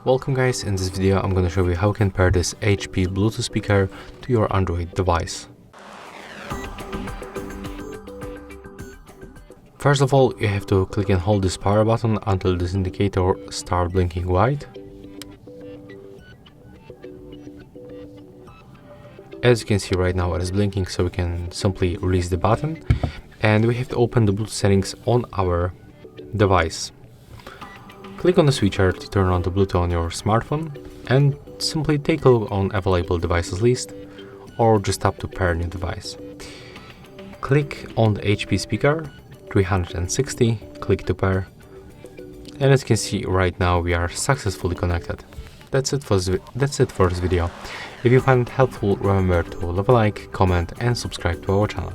Welcome guys, in this video I'm going to show you how you can pair this HP Bluetooth speaker to your Android device. First of all, you have to click and hold this power button until this indicator starts blinking white. As you can see right now it is blinking, so we can simply release the button and we have to open the Bluetooth settings on our device. Click on the switcher to turn on the Bluetooth on your smartphone and simply take a look on available devices list or just tap to pair new device. Click on the HP speaker 360, click to pair, and as you can see right now we are successfully connected. That's it for this video. If you find it helpful, remember to leave a like, comment and subscribe to our channel.